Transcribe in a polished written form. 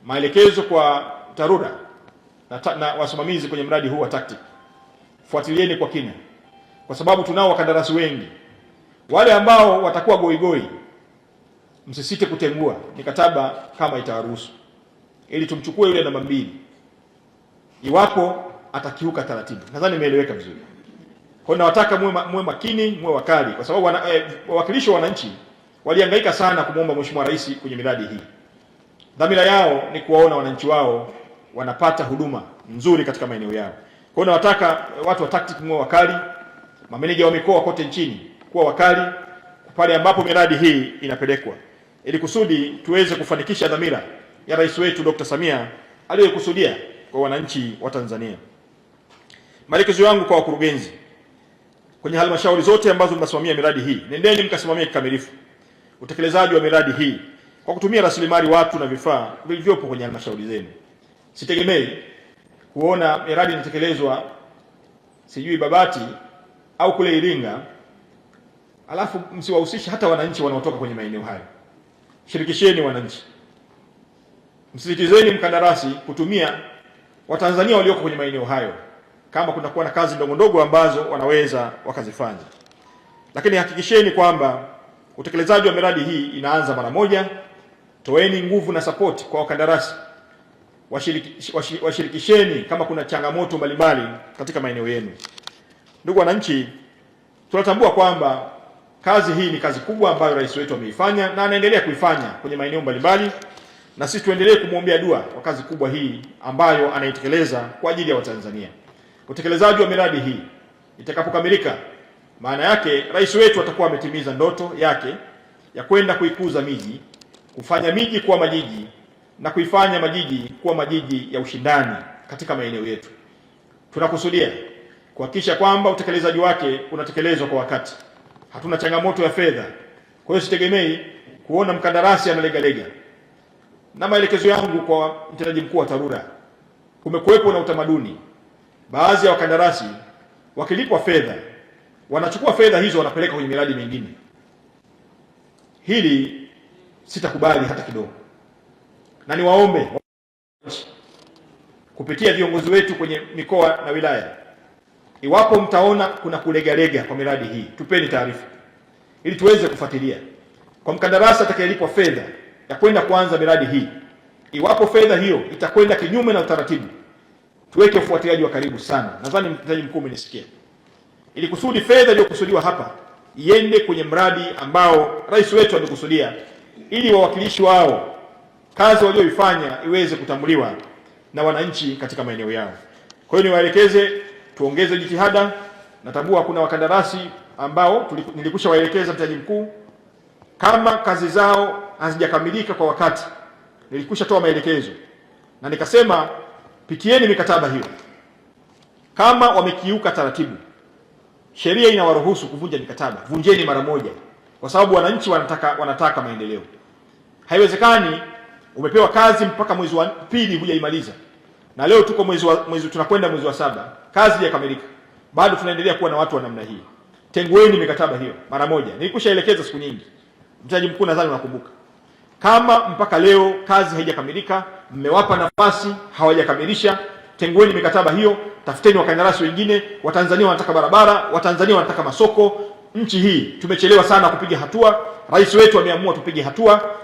Maelekezo kwa TARURA na wasimamizi kwenye mradi huu wa TACTIC, fuatilieni kwa kina, kwa sababu tunao wakandarasi wengi. Wale ambao watakuwa goigoi, msisite kutengua mikataba kama itawaruhusu, ili tumchukue yule namba 2 iwapo atakiuka taratibu. Nadhani imeeleweka vizuri. Kwa hiyo nawataka muwe makini, muwe wakali, kwa sababu wawakilishi wa wananchi walihangaika sana kumwomba Mheshimiwa Rais kwenye miradi hii. Dhamira yao ni kuwaona wananchi wao wanapata huduma nzuri katika maeneo yao. Kwa hiyo nawataka watu wa TACTIC muwe wakali, mameneja wa mikoa kote nchini kuwa wakali pale ambapo miradi hii inapelekwa, ili kusudi tuweze kufanikisha dhamira ya Rais wetu Dr. Samia aliyokusudia kwa wananchi wa Tanzania. Maelekezo yangu kwa wakurugenzi kwenye halmashauri zote ambazo mnasimamia miradi hii, nendeni mkasimamia kikamilifu utekelezaji wa miradi hii kwa kutumia rasilimali watu na vifaa vilivyopo kwenye halmashauri zenu. Sitegemei kuona miradi inatekelezwa sijui Babati au kule Iringa, alafu msiwahusishe hata wananchi wanaotoka kwenye maeneo hayo. Shirikisheni wananchi, msisitizeni mkandarasi kutumia Watanzania walioko kwenye maeneo hayo kama kunakuwa na kazi ndogo ndogo ambazo wanaweza wakazifanya. Lakini hakikisheni kwamba utekelezaji wa miradi hii inaanza mara moja. Toeni nguvu na support kwa wakandarasi, washirikisheni kama kuna changamoto mbalimbali katika maeneo yenu. Ndugu wananchi, tunatambua kwamba kazi hii ni kazi kubwa ambayo rais wetu ameifanya na anaendelea kuifanya kwenye maeneo mbalimbali, na sisi tuendelee kumwombea dua kwa kazi kubwa hii ambayo anaitekeleza kwa ajili ya Watanzania. Utekelezaji wa miradi hii itakapokamilika, maana yake rais wetu atakuwa ametimiza ndoto yake ya kwenda kuikuza miji, kufanya miji kuwa majiji na kuifanya majiji kuwa majiji ya ushindani katika maeneo yetu. Tunakusudia kuhakikisha kwamba utekelezaji wake unatekelezwa kwa wakati. Hatuna changamoto ya fedha, kwa hiyo sitegemei kuona mkandarasi analegalega. Na maelekezo yangu kwa mtendaji mkuu wa TARURA, kumekuwepo na utamaduni baadhi ya wakandarasi wakilipwa fedha wanachukua fedha hizo wanapeleka kwenye miradi mingine. Hili sitakubali hata kidogo, na niwaombe kupitia viongozi wetu kwenye mikoa na wilaya, iwapo mtaona kuna kulegalega kwa miradi hii, tupeni taarifa ili tuweze kufuatilia. Kwa mkandarasi atakayelipwa fedha ya kwenda kuanza miradi hii, iwapo fedha hiyo itakwenda kinyume na utaratibu, tuweke ufuatiliaji wa karibu sana. Nadhani mtendaji mkuu umenisikia, ili kusudi fedha iliyokusudiwa hapa iende kwenye mradi ambao rais wetu amekusudia, ili wawakilishi wao kazi walioifanya iweze kutambuliwa na wananchi katika maeneo yao. Kwa hiyo niwaelekeze tuongeze jitihada. Natambua kuna wakandarasi ambao nilikusha waelekeza mtendaji mkuu, kama kazi zao hazijakamilika kwa wakati, nilikusha toa maelekezo na nikasema pitieni mikataba hiyo. Kama wamekiuka taratibu, sheria inawaruhusu kuvunja mikataba, vunjeni mara moja, kwa sababu wananchi wanataka maendeleo. Haiwezekani umepewa kazi mpaka mwezi wa 2 hujaimaliza, na leo tuko tunakwenda mwezi wa 7, kazi haijakamilika, bado tunaendelea kuwa na watu wa namna hii. Tengueni mikataba hiyo mara moja. Nilikushaelekeza siku nyingi, mtendaji mkuu, nadhani unakumbuka. Kama mpaka leo kazi haijakamilika, mmewapa nafasi hawajakamilisha, tengueni mikataba hiyo, tafuteni wakandarasi wengine. Watanzania wanataka barabara, Watanzania wanataka masoko. Nchi hii tumechelewa sana kupiga hatua. Rais wetu ameamua tupige hatua.